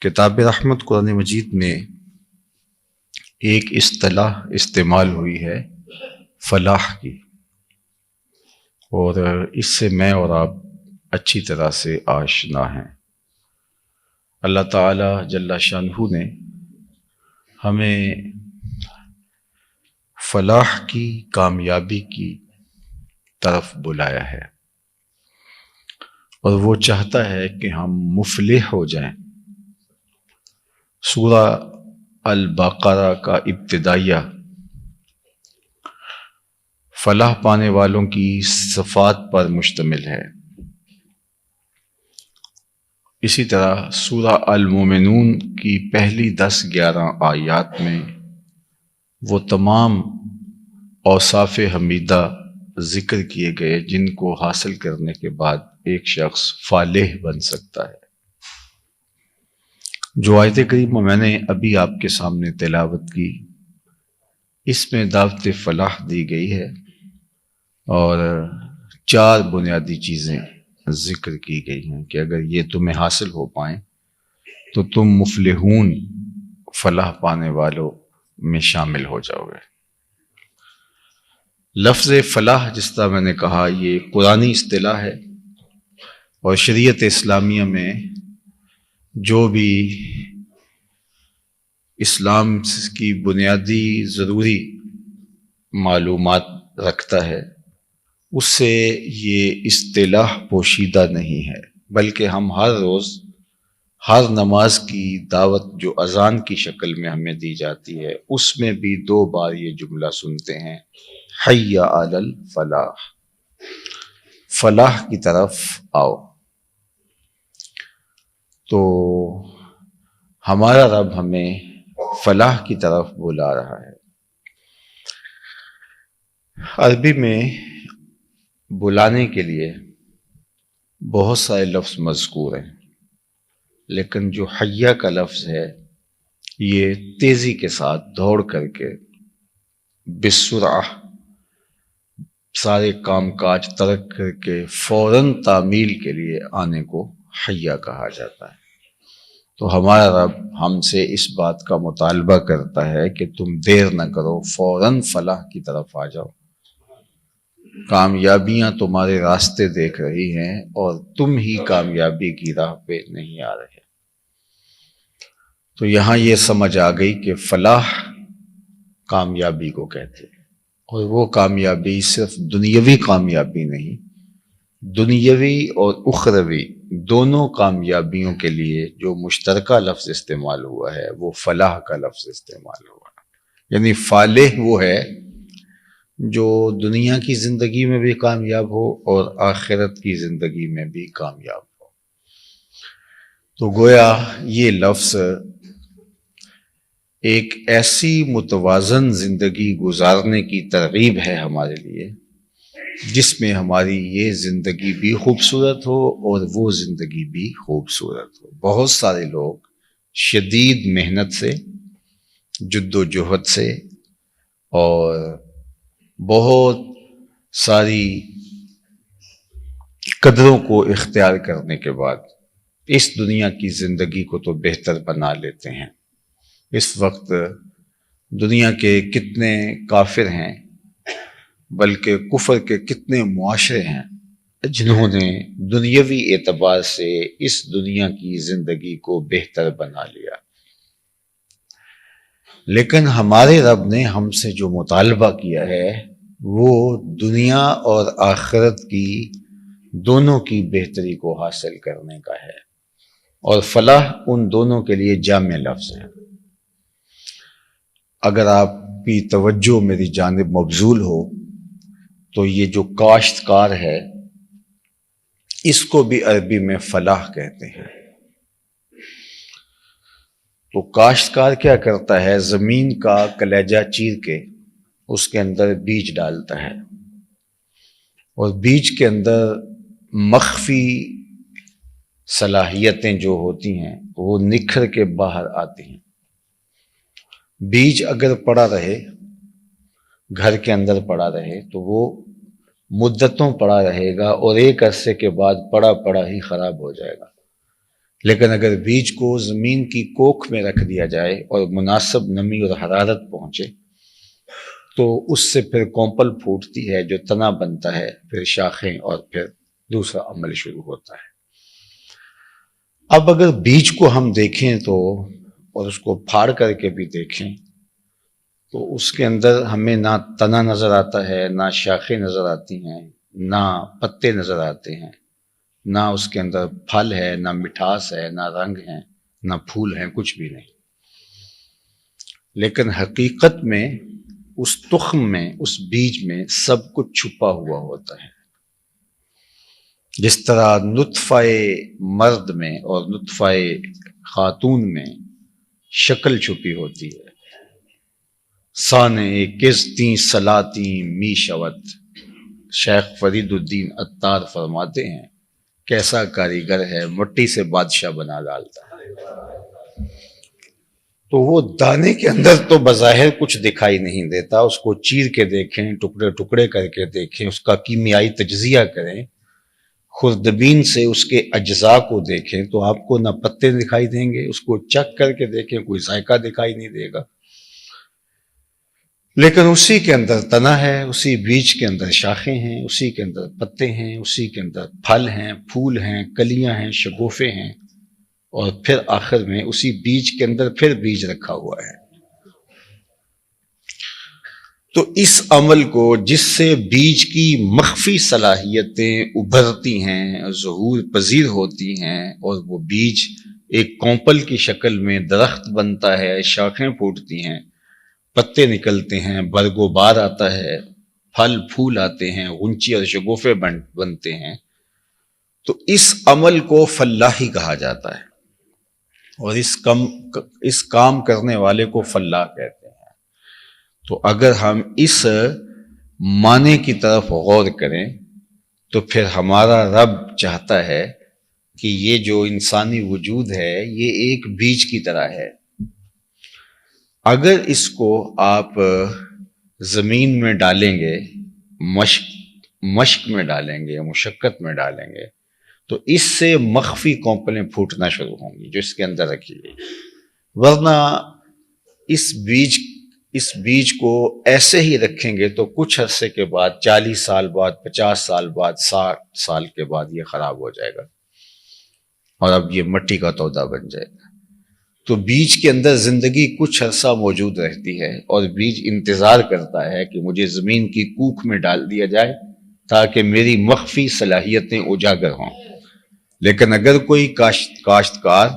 کتاب رحمت قرآن مجید میں ایک اصطلاح استعمال ہوئی ہے فلاح کی، اور اس سے میں اور آپ اچھی طرح سے آشنا ہیں۔ اللہ تعالی جل شانہ نے ہمیں فلاح کی، کامیابی کی طرف بلایا ہے، اور وہ چاہتا ہے کہ ہم مفلح ہو جائیں۔ سورہ البقرہ کا ابتدائیہ فلاح پانے والوں کی صفات پر مشتمل ہے۔ اسی طرح سورہ المومنون کی پہلی 10-11 آیات میں وہ تمام اوصاف حمیدہ ذکر کیے گئے جن کو حاصل کرنے کے بعد ایک شخص فالح بن سکتا ہے۔ جو آیت کریمہ میں نے ابھی آپ کے سامنے تلاوت کی، اس میں دعوت فلاح دی گئی ہے، اور 4 بنیادی چیزیں ذکر کی گئی ہیں کہ اگر یہ تمہیں حاصل ہو پائیں تو تم مفلحون، فلاح پانے والوں میں شامل ہو جاؤ گے۔ لفظ فلاح جس طرح میں نے کہا، یہ قرآنی اصطلاح ہے، اور شریعت اسلامیہ میں جو بھی اسلام کی بنیادی ضروری معلومات رکھتا ہے اس سے یہ اصطلاح پوشیدہ نہیں ہے، بلکہ ہم ہر روز ہر نماز کی دعوت جو اذان کی شکل میں ہمیں دی جاتی ہے اس میں بھی 2 بار یہ جملہ سنتے ہیں، حی علی الفلاح، فلاح کی طرف آؤ۔ تو ہمارا رب ہمیں فلاح کی طرف بلا رہا ہے۔ عربی میں بلانے کے لیے بہت سارے لفظ مذکور ہیں، لیکن جو حیہ کا لفظ ہے یہ تیزی کے ساتھ دوڑ کر کے بسرعہ سارے کام کاج ترک کر کے فوراً تعمیل کے لیے آنے کو حیہ کہا جاتا ہے۔ تو ہمارا رب ہم سے اس بات کا مطالبہ کرتا ہے کہ تم دیر نہ کرو، فوراً فلاح کی طرف آ جاؤ۔ کامیابیاں تمہارے راستے دیکھ رہی ہیں اور تم ہی کامیابی کی راہ پہ نہیں آ رہے۔ تو یہاں یہ سمجھ آ گئی کہ فلاح کامیابی کو کہتے ہیں، اور وہ کامیابی صرف دنیاوی کامیابی نہیں، دنیاوی اور اخروی دونوں کامیابیوں کے لیے جو مشترکہ لفظ استعمال ہوا ہے وہ فلاح کا لفظ استعمال ہوا ہے۔ یعنی فالح وہ ہے جو دنیا کی زندگی میں بھی کامیاب ہو اور آخرت کی زندگی میں بھی کامیاب ہو۔ تو گویا یہ لفظ ایک ایسی متوازن زندگی گزارنے کی ترغیب ہے ہمارے لیے جس میں ہماری یہ زندگی بھی خوبصورت ہو اور وہ زندگی بھی خوبصورت ہو۔ بہت سارے لوگ شدید محنت سے، جد و جہد سے، اور بہت ساری قدروں کو اختیار کرنے کے بعد اس دنیا کی زندگی کو تو بہتر بنا لیتے ہیں۔ اس وقت دنیا کے کتنے کافر ہیں، بلکہ کفر کے کتنے معاشرے ہیں جنہوں نے دنیاوی اعتبار سے اس دنیا کی زندگی کو بہتر بنا لیا، لیکن ہمارے رب نے ہم سے جو مطالبہ کیا ہے وہ دنیا اور آخرت کی دونوں کی بہتری کو حاصل کرنے کا ہے، اور فلاح ان دونوں کے لیے جامع لفظ ہے۔ اگر آپ کی توجہ میری جانب مبذول ہو تو یہ جو کاشتکار ہے اس کو بھی عربی میں فلاح کہتے ہیں۔ تو کاشتکار کیا کرتا ہے؟ زمین کا کلیجہ چیر کے اس کے اندر بیج ڈالتا ہے، اور بیج کے اندر مخفی صلاحیتیں جو ہوتی ہیں وہ نکھر کے باہر آتی ہیں۔ بیج اگر پڑا رہے، گھر کے اندر پڑا رہے تو وہ مدتوں پڑا رہے گا، اور ایک عرصے کے بعد پڑا ہی خراب ہو جائے گا۔ لیکن اگر بیج کو زمین کی کوکھ میں رکھ دیا جائے اور مناسب نمی اور حرارت پہنچے تو اس سے پھر کونپل پھوٹتی ہے، جو تنا بنتا ہے، پھر شاخیں، اور پھر دوسرا عمل شروع ہوتا ہے۔ اب اگر بیج کو ہم دیکھیں تو، اور اس کو پھاڑ کر کے بھی دیکھیں تو اس کے اندر ہمیں نہ تنا نظر آتا ہے، نہ شاخیں نظر آتی ہیں، نہ پتے نظر آتے ہیں، نہ اس کے اندر پھل ہے، نہ مٹھاس ہے، نہ رنگ ہے، نہ پھول ہیں، کچھ بھی نہیں۔ لیکن حقیقت میں اس تخم میں، اس بیج میں سب کچھ چھپا ہوا ہوتا ہے۔ جس طرح نطفہ مرد میں اور نطفہ خاتون میں شکل چھپی ہوتی ہے، سانع کزتیں سلاطیں می شود، شیخ فرید الدین عطار فرماتے ہیں کیسا کاریگر ہے، مٹی سے بادشاہ بنا ڈالتا ہے۔ تو وہ دانے کے اندر تو بظاہر کچھ دکھائی نہیں دیتا، اس کو چیر کے دیکھیں، ٹکڑے ٹکڑے کر کے دیکھیں، اس کا کیمیائی تجزیہ کریں، خوردبین سے اس کے اجزاء کو دیکھیں تو آپ کو نہ پتے دکھائی دیں گے، اس کو چک کر کے دیکھیں کوئی ذائقہ دکھائی نہیں دے گا۔ لیکن اسی کے اندر تنا ہے، اسی بیج کے اندر شاخیں ہیں، اسی کے اندر پتے ہیں، اسی کے اندر پھل ہیں، پھول ہیں، کلیاں ہیں، شگوفے ہیں، اور پھر آخر میں اسی بیج کے اندر پھر بیج رکھا ہوا ہے۔ تو اس عمل کو، جس سے بیج کی مخفی صلاحیتیں ابھرتی ہیں، ظہور پذیر ہوتی ہیں، اور وہ بیج ایک کونپل کی شکل میں درخت بنتا ہے، شاخیں پھوٹتی ہیں، پتے نکلتے ہیں، برگ و بار آتا ہے، پھل پھول آتے ہیں، غنچی اور شگوفے بنتے ہیں، تو اس عمل کو فلاحی کہا جاتا ہے، اور اس کام کرنے والے کو فلاح کہتے ہیں۔ تو اگر ہم اس معنی کی طرف غور کریں تو پھر ہمارا رب چاہتا ہے کہ یہ جو انسانی وجود ہے یہ ایک بیج کی طرح ہے۔ اگر اس کو آپ زمین میں ڈالیں گے، مشق میں ڈالیں گے، مشقت میں ڈالیں گے، تو اس سے مخفی کونپلیں پھوٹنا شروع ہوں گی جو اس کے اندر رکھی گئی، ورنہ اس بیج کو ایسے ہی رکھیں گے تو کچھ عرصے کے بعد، 40 سال بعد، 50 سال بعد، 60 سال کے بعد یہ خراب ہو جائے گا اور اب یہ مٹی کا تودا بن جائے گا۔ تو بیج کے اندر زندگی کچھ عرصہ موجود رہتی ہے، اور بیج انتظار کرتا ہے کہ مجھے زمین کی کوکھ میں ڈال دیا جائے تاکہ میری مخفی صلاحیتیں اجاگر ہوں۔ لیکن اگر کوئی کاشتکار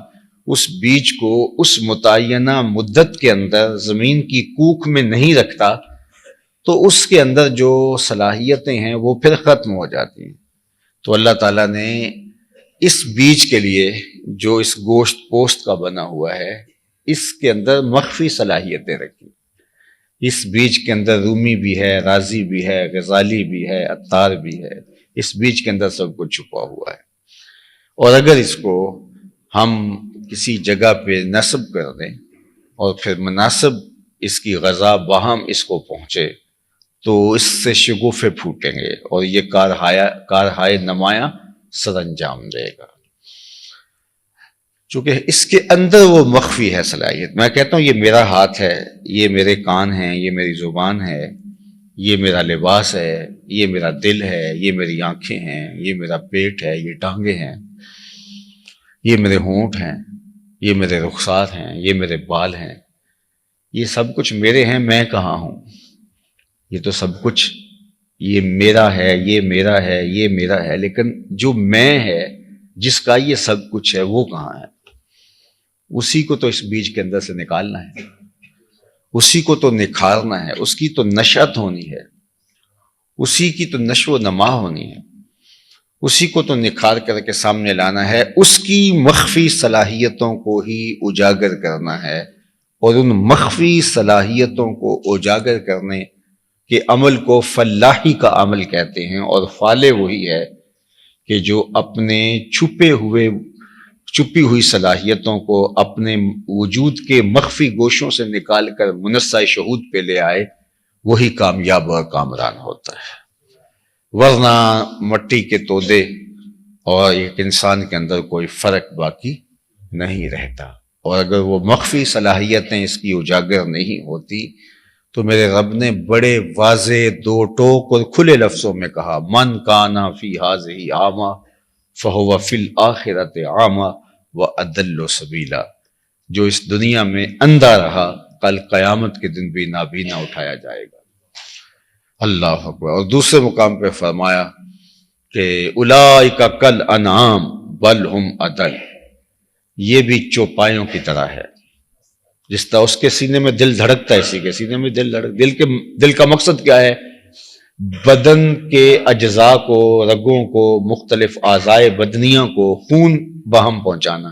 اس بیج کو اس متعینہ مدت کے اندر زمین کی کوکھ میں نہیں رکھتا تو اس کے اندر جو صلاحیتیں ہیں وہ پھر ختم ہو جاتی ہیں۔ تو اللہ تعالیٰ نے اس بیج کے لیے جو اس گوشت پوست کا بنا ہوا ہے، اس کے اندر مخفی صلاحیتیں رکھی۔ اس بیج کے اندر رومی بھی ہے، رازی بھی ہے، غزالی بھی ہے، عطار بھی ہے، اس بیج کے اندر سب کچھ چھپا ہوا ہے۔ اور اگر اس کو ہم کسی جگہ پہ نصب کر دیں اور پھر مناسب اس کی غذا باہم اس کو پہنچے تو اس سے شگوفے پھوٹیں گے اور یہ کارہائے نمایاں سر انجام دے گا، چونکہ اس کے اندر وہ مخفی ہے صلاحیت۔ میں کہتا ہوں یہ میرا ہاتھ ہے، یہ میرے کان ہیں، یہ میری زبان ہے، یہ میرا لباس ہے، یہ میرا دل ہے، یہ میری آنکھیں ہیں، یہ میرا پیٹ ہے، یہ ٹانگیں ہیں، یہ میرے ہونٹ ہیں، یہ میرے رخسار ہیں، یہ میرے بال ہیں، یہ سب کچھ میرے ہیں۔ میں کہاں ہوں؟ یہ تو سب کچھ یہ میرا ہے، یہ میرا ہے، یہ میرا ہے، لیکن جو میں ہے، جس کا یہ سب کچھ ہے، وہ کہاں ہے؟ اسی کو تو اس بیج کے اندر سے نکالنا ہے، اسی کو تو نکھارنا ہے، اس کی تو نشأت ہونی ہے، اسی کی تو نشو و نما ہونی ہے، اسی کو تو نکھار کر کے سامنے لانا ہے، اس کی مخفی صلاحیتوں کو ہی اجاگر کرنا ہے، اور ان مخفی صلاحیتوں کو اجاگر کرنے کے عمل کو فلاحی کا عمل کہتے ہیں۔ اور فالح وہی ہے کہ جو اپنے چھپی ہوئی صلاحیتوں کو اپنے وجود کے مخفی گوشوں سے نکال کر منصہ شہود پہ لے آئے، وہی کامیاب اور کامران ہوتا ہے۔ ورنہ مٹی کے تودے اور ایک انسان کے اندر کوئی فرق باقی نہیں رہتا، اور اگر وہ مخفی صلاحیتیں اس کی اجاگر نہیں ہوتی تو میرے رب نے بڑے واضح دو ٹوک اور کھلے لفظوں میں کہا، من کانا فی ہذہ اعمی فہو فی الآخرۃ اعمی واضل سبیلا، جو اس دنیا میں اندھا رہا کل قیامت کے دن بھی نابینا اٹھایا جائے گا۔ اللہ اکبر۔ اور دوسرے مقام پہ فرمایا کہ اولئک کالانعام بل ہم اضل، یہ بھی چوپایوں کی طرح ہے، جس طرح اس کے سینے میں دل دھڑکتا ہے اسی کے سینے میں دل کا مقصد کیا ہے؟ بدن کے اجزاء کو، رگوں کو، مختلف اعضائے بدنیوں کو خون باہم پہنچانا،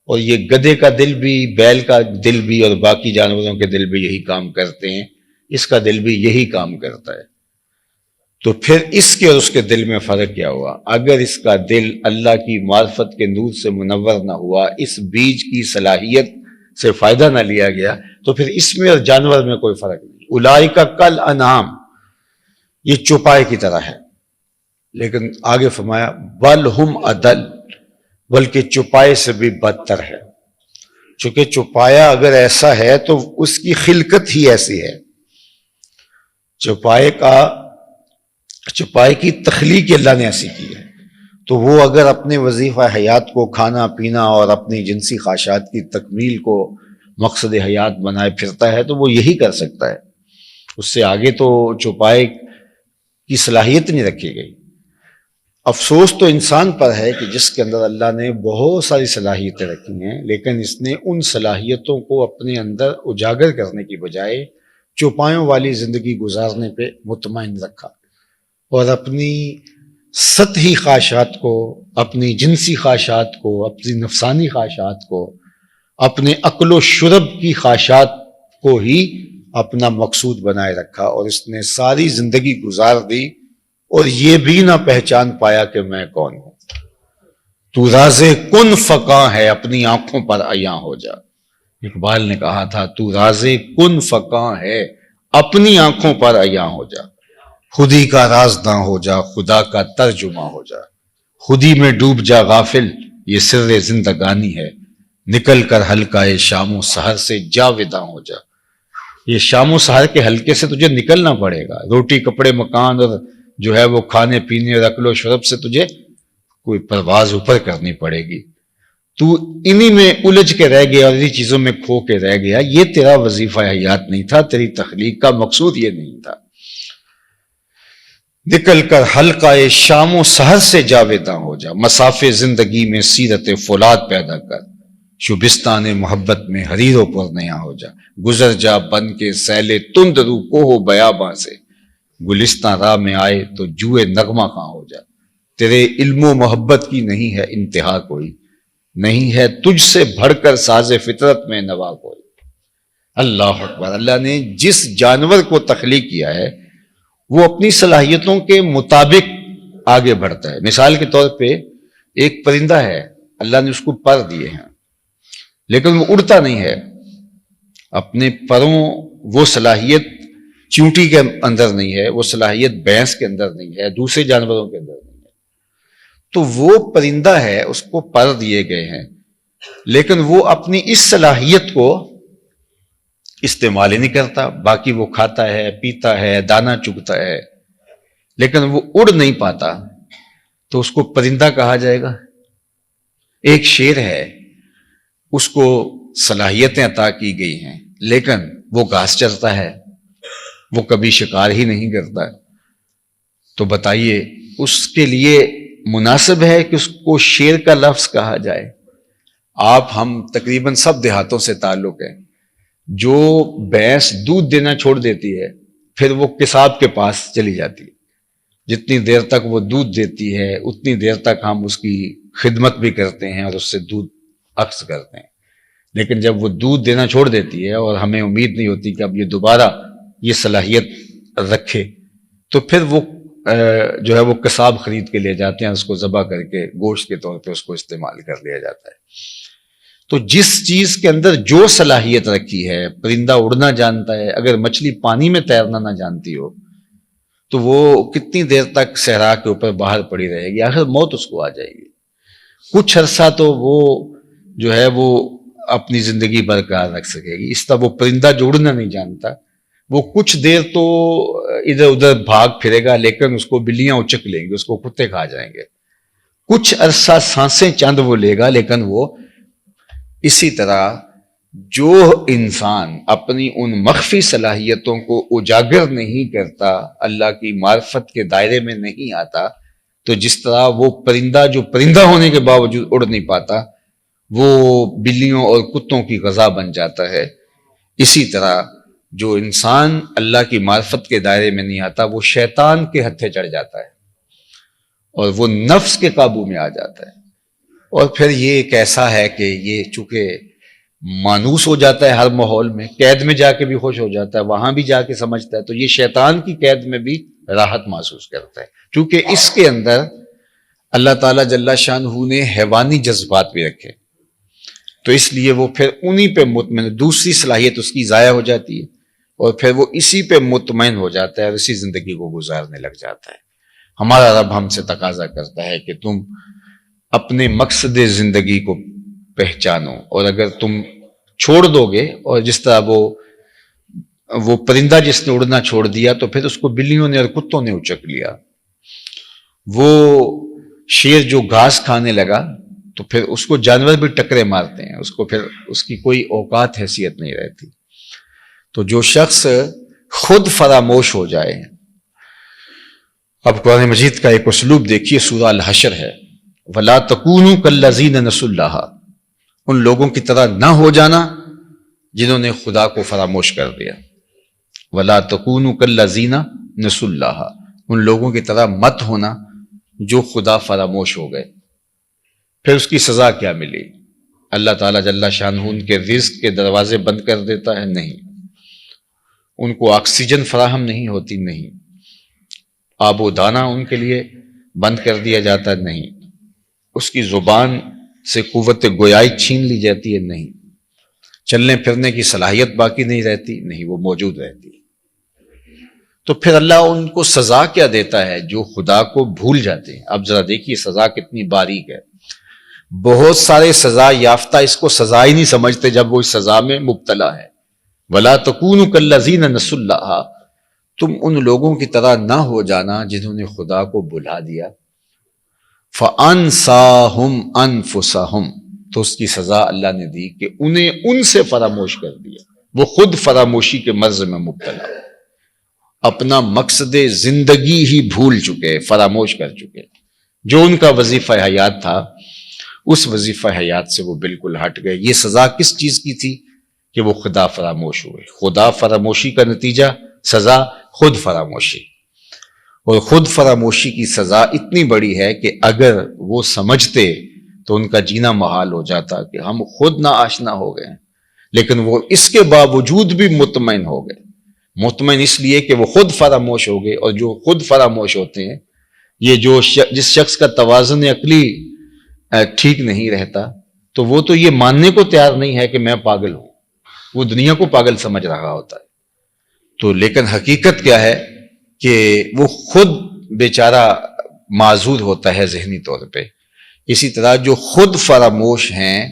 اور یہ گدھے کا دل بھی، بیل کا دل بھی اور باقی جانوروں کے دل بھی یہی کام کرتے ہیں، اس کا دل بھی یہی کام کرتا ہے۔ تو پھر اس کے اور اس کے دل میں فرق کیا ہوا؟ اگر اس کا دل اللہ کی معرفت کے نور سے منور نہ ہوا، اس بیج کی صلاحیت سے فائدہ نہ لیا گیا، تو پھر اس میں اور جانور میں کوئی فرق نہیں۔ اولئک کالانعام، یہ چوپائے کی طرح ہے، لیکن آگے فرمایا بل ہم اضل، بلکہ چوپائے سے بھی بدتر ہے۔ چونکہ چوپایا اگر ایسا ہے تو اس کی خلقت ہی ایسی ہے، چوپائے کی تخلیق اللہ نے ایسی کی ہے، تو وہ اگر اپنے وظیفہ حیات کو کھانا پینا اور اپنی جنسی خواہشات کی تکمیل کو مقصد حیات بنائے پھرتا ہے تو وہ یہی کر سکتا ہے، اس سے آگے تو چوپائے کی صلاحیت نہیں رکھی گئی۔ افسوس تو انسان پر ہے کہ جس کے اندر اللہ نے بہت ساری صلاحیتیں رکھی ہیں، لیکن اس نے ان صلاحیتوں کو اپنے اندر اجاگر کرنے کی بجائے چوپایوں والی زندگی گزارنے پہ مطمئن رکھا، اور اپنی سطحی خواہشات کو، اپنی جنسی خواہشات کو، اپنی نفسانی خواہشات کو، اپنے عقل و شرب کی خواہشات کو ہی اپنا مقصود بنائے رکھا، اور اس نے ساری زندگی گزار دی اور یہ بھی نہ پہچان پایا کہ میں کون ہوں۔ تو راز کن فقاں ہے، اپنی آنکھوں پر عیاں ہو جا۔ اقبال نے کہا تھا تو راز کن فقاں ہے، اپنی آنکھوں پر عیاں ہو جا، خودی کا رازداں ہو جا، خدا کا ترجمہ ہو جا، خودی میں ڈوب جا غافل، یہ سر زندگانی ہے، نکل کر حلقہ شام و سحر سے جاوداں ہو جا۔ یہ شام و سحر کے حلقے سے تجھے نکلنا پڑے گا، روٹی کپڑے مکان اور جو ہے وہ کھانے پینے اور اکل و شرب سے تجھے کوئی پرواز اوپر کرنی پڑے گی۔ تو انہی میں الجھ کے رہ گیا اور انہی چیزوں میں کھو کے رہ گیا، یہ تیرا وظیفہ حیات نہیں تھا، تیری تخلیق کا مقصود یہ نہیں تھا۔ نکل کر حلقہ شام و سحر سے جاوداں ہو جا، مسافے زندگی میں سیرت فولاد پیدا کر، شبستان محبت میں حریر و پرنیاں ہو جا، گزر جا بن کے سیل تند رو کوہ بیاباں سے، گلستان راہ میں آئے تو جوئے نغمہ کہاں ہو جا، تیرے علم و محبت کی نہیں ہے انتہا کوئی، نہیں ہے تجھ سے بڑھ کر ساز فطرت میں نوا کوئی۔ اللہ اکبر۔ اللہ نے جس جانور کو تخلیق کیا ہے وہ اپنی صلاحیتوں کے مطابق آگے بڑھتا ہے۔ مثال کے طور پہ ایک پرندہ ہے، اللہ نے اس کو پر دیے ہیں لیکن وہ اڑتا نہیں ہے، اپنے پروں وہ صلاحیت چیونٹی کے اندر نہیں ہے، وہ صلاحیت بھینس کے اندر نہیں ہے، دوسرے جانوروں کے اندر نہیں ہے، تو وہ پرندہ ہے، اس کو پر دیے گئے ہیں لیکن وہ اپنی اس صلاحیت کو استعمال ہی نہیں کرتا، باقی وہ کھاتا ہے، پیتا ہے، دانہ چگتا ہے، لیکن وہ اڑ نہیں پاتا، تو اس کو پرندہ کہا جائے گا۔ ایک شیر ہے، اس کو صلاحیتیں عطا کی گئی ہیں لیکن وہ گھاس چرتا ہے، وہ کبھی شکار ہی نہیں کرتا، تو بتائیے اس کے لیے مناسب ہے کہ اس کو شیر کا لفظ کہا جائے؟ ہم تقریباً سب دیہاتوں سے تعلق ہے، جو بھینس دودھ دینا چھوڑ دیتی ہے پھر وہ قصاب کے پاس چلی جاتی ہے، جتنی دیر تک وہ دودھ دیتی ہے اتنی دیر تک ہم اس کی خدمت بھی کرتے ہیں اور اس سے دودھ اخذ کرتے ہیں، لیکن جب وہ دودھ دینا چھوڑ دیتی ہے اور ہمیں امید نہیں ہوتی کہ اب یہ دوبارہ یہ صلاحیت رکھے، تو پھر وہ جو ہے وہ قصاب خرید کے لے جاتے ہیں، اس کو ذبح کر کے گوشت کے طور پہ اس کو استعمال کر لیا جاتا ہے۔ تو جس چیز کے اندر جو صلاحیت رکھی ہے، پرندہ اڑنا جانتا ہے، اگر مچھلی پانی میں تیرنا نہ جانتی ہو تو وہ کتنی دیر تک صحرا کے اوپر باہر پڑی رہے گی، آخر موت اس کو آ جائے گی۔ کچھ عرصہ تو وہ جو ہے وہ اپنی زندگی برقرار رکھ سکے گی. اس طرح وہ پرندہ جو اڑنا نہیں جانتا وہ کچھ دیر تو ادھر ادھر بھاگ پھرے گا، لیکن اس کو بلیاں اچک لیں گے، اس کو کتے کھا جائیں گے. کچھ عرصہ سانسیں چند وہ لے گا، لیکن وہ اسی طرح جو انسان اپنی ان مخفی صلاحیتوں کو اجاگر نہیں کرتا، اللہ کی معرفت کے دائرے میں نہیں آتا، تو جس طرح وہ پرندہ جو پرندہ ہونے کے باوجود اڑ نہیں پاتا وہ بلیوں اور کتوں کی غذا بن جاتا ہے، اسی طرح جو انسان اللہ کی معرفت کے دائرے میں نہیں آتا وہ شیطان کے ہتھے چڑھ جاتا ہے اور وہ نفس کے قابو میں آ جاتا ہے. اور پھر یہ ایک ایسا ہے کہ یہ چونکہ مانوس ہو جاتا ہے ہر ماحول میں، قید میں جا کے بھی خوش ہو جاتا ہے، وہاں بھی جا کے سمجھتا ہے، تو یہ شیطان کی قید میں بھی راحت محسوس کرتا ہے، کیونکہ اس کے اندر اللہ تعالیٰ جل شانہ نے حیوانی جذبات بھی رکھے، تو اس لیے وہ پھر انہی پہ مطمئن، دوسری صلاحیت اس کی ضائع ہو جاتی ہے اور پھر وہ اسی پہ مطمئن ہو جاتا ہے اور اسی زندگی کو گزارنے لگ جاتا ہے. ہمارا رب ہم سے تقاضا کرتا ہے کہ تم اپنے مقصد زندگی کو پہچانو، اور اگر تم چھوڑ دو گے، اور جس طرح وہ پرندہ جس نے اڑنا چھوڑ دیا تو پھر اس کو بلیوں نے اور کتوں نے اچک لیا. وہ شیر جو گھاس کھانے لگا تو پھر اس کو جانور بھی ٹکرے مارتے ہیں، اس کو پھر اس کی کوئی اوقات حیثیت نہیں رہتی. تو جو شخص خود فراموش ہو جائے، اب قرآن مجید کا ایک اسلوب دیکھیے، سورہ الحشر ہے، وَلَا تَكُونُوا كَالَّذِينَ نَسُوا اللَّهَ، ان لوگوں کی طرح نہ ہو جانا جنہوں نے خدا کو فراموش کر دیا. وَلَا تَكُونُوا كَالَّذِينَ نَسُوا اللَّهَ، ان لوگوں کی طرح مت ہونا جو خدا فراموش ہو گئے. پھر اس کی سزا کیا ملی؟ اللہ تعالیٰ جل شانہ ان کے رزق کے دروازے بند کر دیتا ہے؟ نہیں. ان کو آکسیجن فراہم نہیں ہوتی؟ نہیں. آب و دانہ ان کے لیے بند کر دیا جاتا ہے؟ نہیں. اس کی زبان سے قوت گویائی چھین لی جاتی ہے؟ نہیں. چلنے پھرنے کی صلاحیت باقی نہیں رہتی؟ نہیں، وہ موجود رہتی. تو پھر اللہ ان کو سزا کیا دیتا ہے؟ جو خدا کو بھول جاتے ہیں. اب ذرا دیکھیے سزا کتنی باریک ہے. بہت سارے سزا یافتہ اس کو سزا ہی نہیں سمجھتے جب وہ اس سزا میں مبتلا ہے. وَلَا تَكُونُوا كَالَّذِينَ نَسُوا اللَّهَ، تم ان لوگوں کی طرح نہ ہو جانا جنہوں نے خدا کو بھلا دیا. فَأَنْسَاهُمْ أَنفُسَهُمْ، تو اس کی سزا اللہ نے دی کہ انہیں ان سے فراموش کر دیا. وہ خود فراموشی کے مرض میں مبتلا، اپنا مقصد زندگی ہی بھول چکے، فراموش کر چکے. جو ان کا وظیفہ حیات تھا اس وظیفہ حیات سے وہ بالکل ہٹ گئے. یہ سزا کس چیز کی تھی؟ کہ وہ خدا فراموش ہوئے. خدا فراموشی کا نتیجہ سزا خود فراموشی، اور خود فراموشی کی سزا اتنی بڑی ہے کہ اگر وہ سمجھتے تو ان کا جینا محال ہو جاتا کہ ہم خود نہ آشنا ہو گئے، لیکن وہ اس کے باوجود بھی مطمئن ہو گئے. مطمئن اس لیے کہ وہ خود فراموش ہو گئے، اور جو خود فراموش ہوتے ہیں، یہ جو جس شخص کا توازن عقلی ٹھیک نہیں رہتا تو وہ تو یہ ماننے کو تیار نہیں ہے کہ میں پاگل ہوں، وہ دنیا کو پاگل سمجھ رہا ہوتا ہے. تو لیکن حقیقت کیا ہے کہ وہ خود بیچارہ معذور ہوتا ہے ذہنی طور پہ. اسی طرح جو خود فراموش ہیں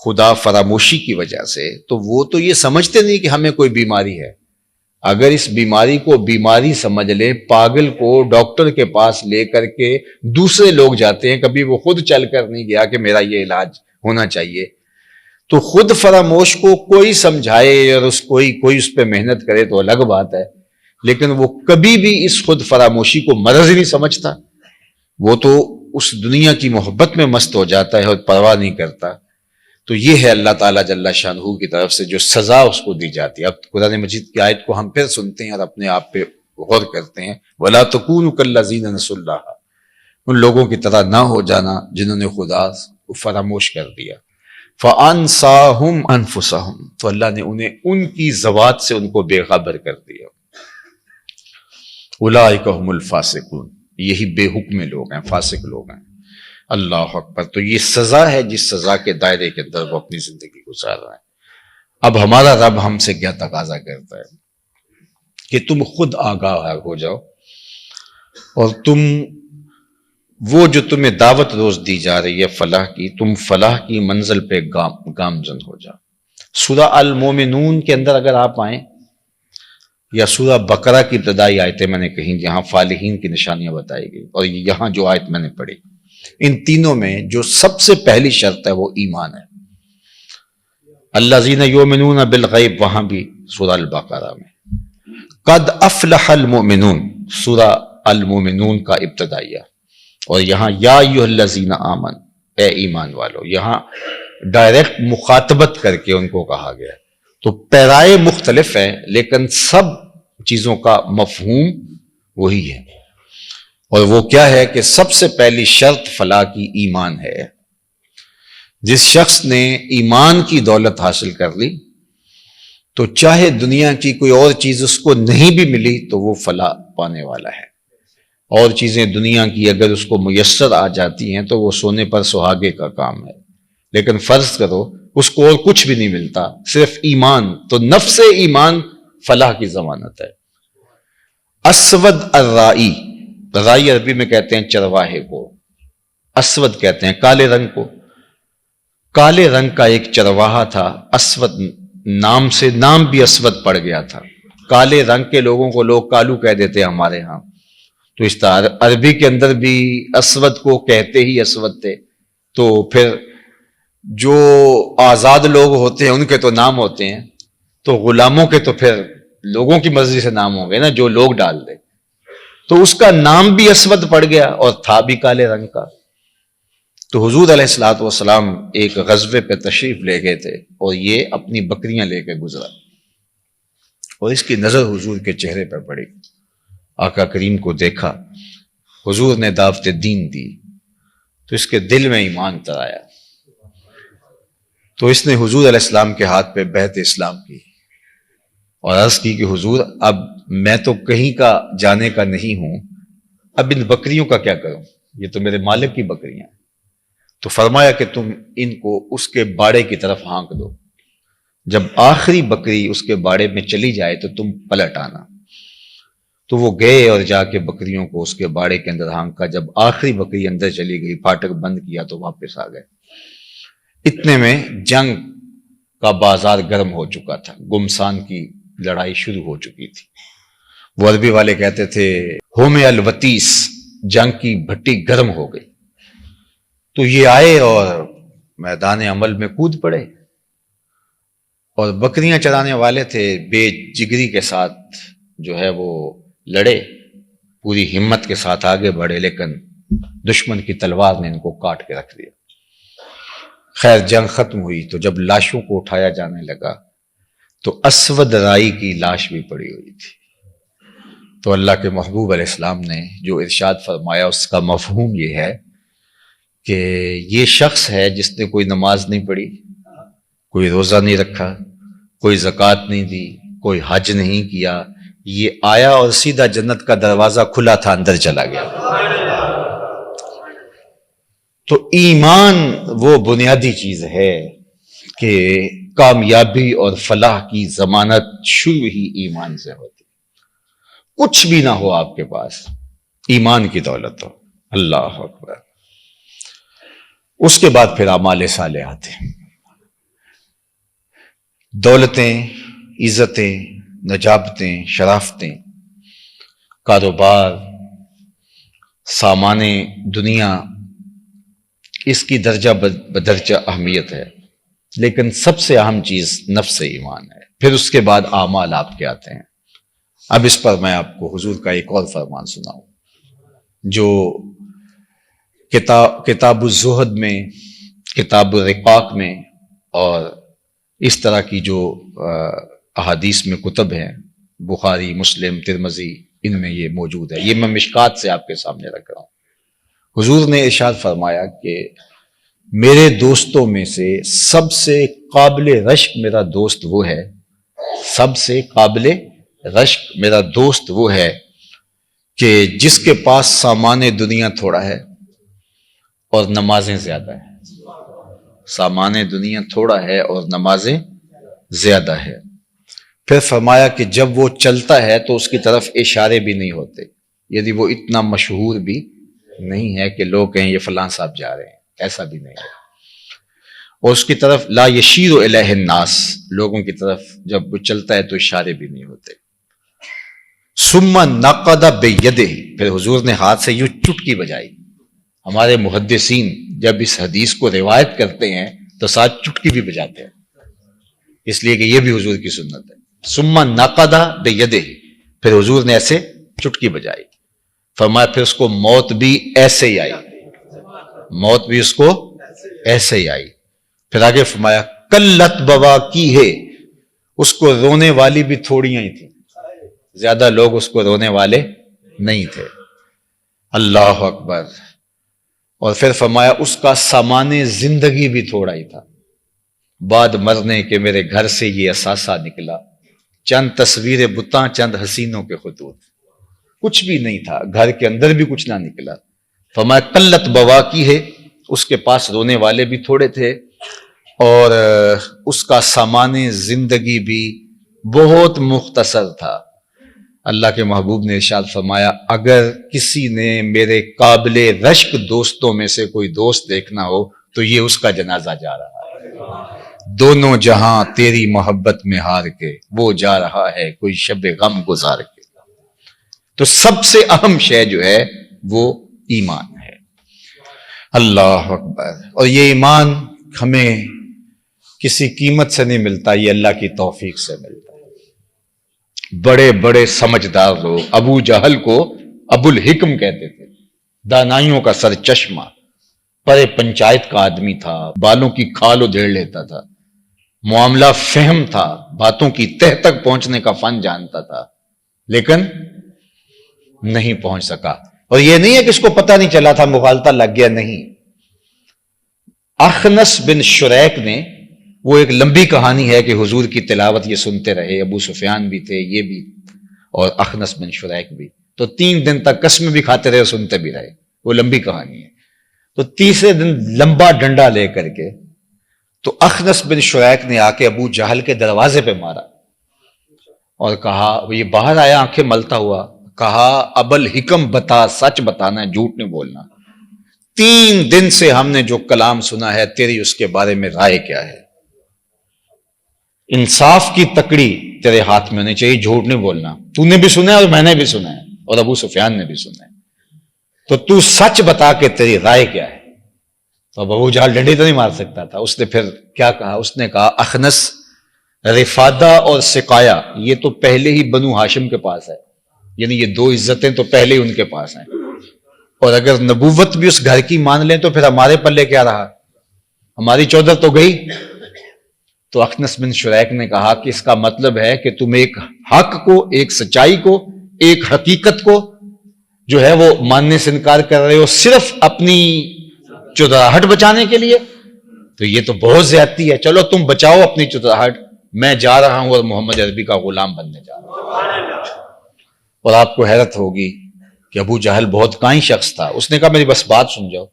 خدا فراموشی کی وجہ سے، تو وہ تو یہ سمجھتے نہیں کہ ہمیں کوئی بیماری ہے. اگر اس بیماری کو بیماری سمجھ لے، پاگل کو ڈاکٹر کے پاس لے کر کے دوسرے لوگ جاتے ہیں، کبھی وہ خود چل کر نہیں گیا کہ میرا یہ علاج ہونا چاہیے. تو خود فراموش کو کوئی سمجھائے اور کوئی اس پہ محنت کرے تو الگ بات ہے، لیکن وہ کبھی بھی اس خود فراموشی کو مرض ہی نہیں سمجھتا. وہ تو اس دنیا کی محبت میں مست ہو جاتا ہے اور پرواہ نہیں کرتا. تو یہ ہے اللہ تعالیٰ جل شانہ کی طرف سے جو سزا اس کو دی جاتی ہے. اب قرآن مجید کی آیت کو ہم پھر سنتے ہیں اور اپنے آپ پہ غور کرتے ہیں. وَلَا تَكُونُوا كَالَّذِينَ نَسُوا اللَّهَ، ان لوگوں کی طرح نہ ہو جانا جنہوں نے خدا کو فراموش کر دیا. فَأَنْسَاهُمْ أَنفُسَهُمْ، تو اللہ نے انہیں ان کی ذوات سے ان کو بے خبر کر دیا. أُولَٰئِكَ هُمُ الْفَاسِقُونَ، یہی بے حکم لوگ ہیں، فاسق لوگ ہیں. اللہ اکبر. تو یہ سزا ہے جس سزا کے دائرے کے اندر وہ اپنی زندگی گزار رہا ہے. اب ہمارا رب ہم سے کیا تقاضا کرتا ہے کہ تم خود آگاہ ہو جاؤ اور تم وہ جو تمہیں دعوت روز دی جا رہی ہے فلاح کی، تم فلاح کی منزل پہ گامزن ہو جا۔ سورہ المومنون کے اندر اگر آپ آئیں، یا سورہ بقرہ کی ابتدائی آیتیں میں نے کہیں جہاں فالحین کی نشانیاں بتائی گئی، اور یہاں جو آیت میں نے پڑھی، ان تینوں میں جو سب سے پہلی شرط ہے وہ ایمان ہے۔ الذین یؤمنون بالغیب، وہاں بھی سورہ البقرہ میں۔ قد افلح المؤمنون، سورہ المومنون کا ابتدائیہ، اور یہاں یا ایھا الذین آمنوا، اے ایمان والو، یہاں ڈائریکٹ مخاطبت کر کے ان کو کہا گیا۔ تو پیرائے مختلف ہیں لیکن سب چیزوں کا مفہوم وہی ہے، اور وہ کیا ہے کہ سب سے پہلی شرط فلاح کی ایمان ہے۔ جس شخص نے ایمان کی دولت حاصل کر لی تو چاہے دنیا کی کوئی اور چیز اس کو نہیں بھی ملی تو وہ فلاح پانے والا ہے۔ اور چیزیں دنیا کی اگر اس کو میسر آ جاتی ہیں تو وہ سونے پر سہاگے کا کام ہے، لیکن فرض کرو اس کو اور کچھ بھی نہیں ملتا، صرف ایمان، تو نفس ایمان فلاح کی ضمانت ہے۔ اسود الرائی، رائی عربی میں کہتے ہیں چرواہے کو، اسود کہتے ہیں کالے رنگ کو۔ کالے رنگ کا ایک چرواہا تھا، اسود نام سے، نام بھی اسود پڑ گیا تھا۔ کالے رنگ کے لوگوں کو لوگ کالو کہہ دیتے ہیں ہمارے ہاں، تو اس طرح عربی کے اندر بھی اسود کو کہتے ہی اسود تھے۔ تو پھر جو آزاد لوگ ہوتے ہیں ان کے تو نام ہوتے ہیں، تو غلاموں کے تو پھر لوگوں کی مرضی سے نام ہوں گے نا، جو لوگ ڈال دیں۔ تو اس کا نام بھی اسود پڑ گیا اور تھا بھی کالے رنگ کا۔ تو حضور علیہ الصلوۃ والسلام ایک غزوے پہ تشریف لے گئے تھے اور یہ اپنی بکریاں لے کے گزرا، اور اس کی نظر حضور کے چہرے پر پڑی۔ آقا کریم کو دیکھا، حضور نے دعوت دین دی تو اس کے دل میں ایمان تر آیا، تو اس نے حضور علیہ السلام کے ہاتھ پہ بیعت اسلام کی اور عرض کی کہ حضور اب میں تو کہیں کا جانے کا نہیں ہوں، اب ان بکریوں کا کیا کروں، یہ تو میرے مالک کی بکریاں ہیں۔ تو فرمایا کہ تم ان کو اس کے باڑے کی طرف ہانک دو، جب آخری بکری اس کے باڑے میں چلی جائے تو تم پلٹ آنا۔ تو وہ گئے اور جا کے بکریوں کو اس کے باڑے کے اندر ہانکا، جب آخری بکری اندر چلی گئی، پھاٹک بند کیا تو واپس آ گئے۔ اتنے میں جنگ کا بازار گرم ہو چکا تھا، گمسان کی لڑائی شروع ہو چکی تھی۔ وہ عربی والے کہتے تھے ہوم الوتیس، جنگ کی بھٹی گرم ہو گئی۔ تو یہ آئے اور میدان عمل میں کود پڑے، اور بکریاں چرانے والے تھے بے جگری کے ساتھ جو ہے وہ لڑے، پوری ہمت کے ساتھ آگے بڑھے، لیکن دشمن کی تلوار نے ان کو کاٹ کے رکھ دیا۔ خیر جنگ ختم ہوئی تو جب لاشوں کو اٹھایا جانے لگا تو اسود رائی کی لاش بھی پڑی ہوئی تھی۔ تو اللہ کے محبوب علیہ السلام نے جو ارشاد فرمایا اس کا مفہوم یہ ہے کہ یہ شخص ہے جس نے کوئی نماز نہیں پڑھی، کوئی روزہ نہیں رکھا، کوئی زکوٰۃ نہیں دی، کوئی حج نہیں کیا، یہ آیا اور سیدھا جنت کا دروازہ کھلا تھا اندر چلا گیا۔ تو ایمان وہ بنیادی چیز ہے کہ کامیابی اور فلاح کی ضمانت شروع ہی ایمان سے ہوتی، کچھ بھی نہ ہو آپ کے پاس، ایمان کی دولت ہو۔ اللہ اکبر۔ اس کے بعد پھر اعمال صالحات ہیں، دولتیں، عزتیں، نجابتیں، شرافتیں، کاروبار، سامان دنیا، اس کی درجہ بدرجہ اہمیت ہے، لیکن سب سے اہم چیز نفس ایمان ہے۔ پھر اس کے بعد اعمال آپ کے آتے ہیں۔ اب اس پر میں آپ کو حضور کا ایک اور فرمان سناؤں جو کتاب الزہد میں، کتاب الرقاق میں اور اس طرح کی جو احادیث میں کتب ہیں، بخاری، مسلم، ترمذی، ان میں یہ موجود ہے۔ یہ میں مشکات سے آپ کے سامنے رکھ رہا ہوں۔ حضور نے ارشاد فرمایا کہ میرے دوستوں میں سے سب سے قابل رشک میرا دوست وہ ہے، سب سے قابل رشک میرا دوست وہ ہے کہ جس کے پاس سامان دنیا تھوڑا ہے اور نمازیں زیادہ ہیں۔ سامان دنیا تھوڑا ہے اور نمازیں زیادہ ہے۔ پھر فرمایا کہ جب وہ چلتا ہے تو اس کی طرف اشارے بھی نہیں ہوتے، یعنی وہ اتنا مشہور بھی نہیں ہے کہ لوگ کہیں یہ فلاں صاحب جا رہے ہیں، ایسا بھی نہیں ہے۔ اور اس کی طرف لا یشیر الیہ الناس، لوگوں کی طرف جب وہ چلتا ہے تو اشارے بھی نہیں ہوتے۔ ثم نقد بیدہ، پھر حضور نے ہاتھ سے یوں چٹکی بجائی۔ ہمارے محدثین جب اس حدیث کو روایت کرتے ہیں تو ساتھ چٹکی بھی بجاتے ہیں، اس لیے کہ یہ بھی حضور کی سنت ہے۔ ثم نقد بیدہ، پھر حضور نے ایسے چٹکی بجائی، فرمایا پھر اس کو موت بھی ایسے ہی آئی، موت بھی اس کو ایسے ہی آئی۔ پھر آگے فرمایا قلت بواکیہ، اس کو رونے والی بھی تھوڑیاں ہی تھیں، زیادہ لوگ اس کو رونے والے نہیں تھے۔ اللہ اکبر۔ اور پھر فرمایا اس کا سامان زندگی بھی تھوڑا ہی تھا، بعد مرنے کے میرے گھر سے یہ اثاثہ نکلا، چند تصویر بتاں، چند حسینوں کے خطوط، کچھ بھی نہیں تھا، گھر کے اندر بھی کچھ نہ نکلا۔ فرمایا قلت بواکیہ، اس کے پاس رونے والے بھی تھوڑے تھے، اور اس کا سامان زندگی بھی بہت مختصر تھا۔ اللہ کے محبوب نے ارشاد فرمایا اگر کسی نے میرے قابل رشک دوستوں میں سے کوئی دوست دیکھنا ہو تو یہ اس کا جنازہ جا رہا ہے، دونوں جہاں تیری محبت میں ہار کے وہ جا رہا ہے کوئی شب غم گزار کے۔ تو سب سے اہم شے جو ہے وہ ایمان ہے۔ اللہ اکبر۔ اور یہ ایمان ہمیں کسی قیمت سے نہیں ملتا، یہ اللہ کی توفیق سے ملتا ہے۔ بڑے بڑے سمجھدار لوگ، ابو جہل کو ابو الحکم کہتے تھے، دانائیوں کا سر چشمہ، پرے پنچایت کا آدمی تھا، بالوں کی کھال ادھیڑ لیتا تھا، معاملہ فہم تھا، باتوں کی تہ تک پہنچنے کا فن جانتا تھا، لیکن نہیں پہنچ سکا۔ اور یہ نہیں ہے کہ اس کو پتہ نہیں چلا تھا، مغالطہ لگ گیا، نہیں۔ اخنس بن شریک نے، وہ ایک لمبی کہانی ہے کہ حضور کی تلاوت یہ سنتے رہے، ابو سفیان بھی تھے، یہ بھی، اور اخنس بن شریک بھی، تو 3 دن تک قسم بھی کھاتے رہے اور سنتے بھی رہے، وہ لمبی کہانی ہے۔ تو تیسرے دن لمبا ڈنڈا لے کر کے تو اخنس بن شریک نے آ کے ابو جہل کے دروازے پہ مارا اور کہا، یہ باہر آیا آنکھیں ملتا ہوا، کہا ابو الحکم بتا، سچ بتانا ہے، جھوٹ نہیں بولنا، 3 دن سے ہم نے جو کلام سنا ہے تیری اس کے بارے میں رائے کیا ہے؟ انصاف کی تکڑی تیرے ہاتھ میں ہونی چاہیے، جھوٹ نہیں بولنا، تو نے بھی سنا ہے اور میں نے بھی سنا ہے اور ابو سفیان نے بھی سنا ہے، تو سچ بتا کہ تیری رائے کیا ہے۔ تو ابو جہل ڈنڈی تو نہیں مار سکتا تھا، اس نے پھر کیا کہا؟ اس نے کہا اخنس، رفادہ اور سقایا یہ تو پہلے ہی بنو ہاشم کے پاس ہے، یعنی یہ 2 عزتیں تو پہلے ہی ان کے پاس ہیں، اور اگر نبوت بھی اس گھر کی مان لیں تو پھر ہمارے پلے کیا رہا؟ ہماری چودر تو گئی۔ تو اخنس بن شریک نے کہا کہ اس کا مطلب ہے کہ تم ایک حق کو، ایک سچائی کو، ایک حقیقت کو جو ہے وہ ماننے سے انکار کر رہے ہو صرف اپنی چودراہٹ بچانے کے لیے، تو یہ تو بہت زیادتی ہے۔ چلو تم بچاؤ اپنی چودراہٹ، میں جا رہا ہوں اور محمد عربی کا غلام بننے جا رہا ہوں۔ اور آپ کو حیرت ہوگی کہ ابو جہل بہت کائن شخص تھا، اس نے کہا میری بس بات سن جاؤ۔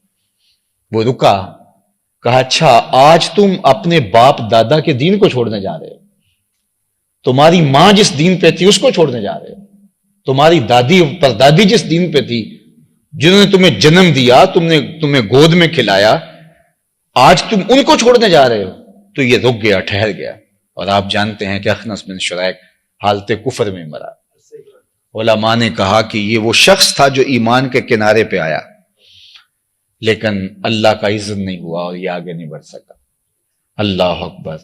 وہ رکا، کہا اچھا آج تم اپنے باپ دادا کے دین کو چھوڑنے جا رہے ہو، تمہاری ماں جس دین پہ تھی اس کو چھوڑنے جا رہے ہو، تمہاری دادی پردادی جس دین پہ تھی، جنہوں نے تمہیں جنم دیا، تمہیں گود میں کھلایا، آج تم ان کو چھوڑنے جا رہے ہو۔ تو یہ رک گیا، ٹھہر گیا، اور آپ جانتے ہیں کہ اخنس بن شریک حالت کفر میں مرا۔ علماء نے کہا کہ یہ وہ شخص تھا جو ایمان کے کنارے پہ آیا، لیکن اللہ کا اذن نہیں ہوا اور یہ آگے نہیں بڑھ سکا۔ اللہ اکبر۔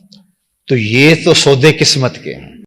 تو یہ تو سودے قسمت کے ہیں۔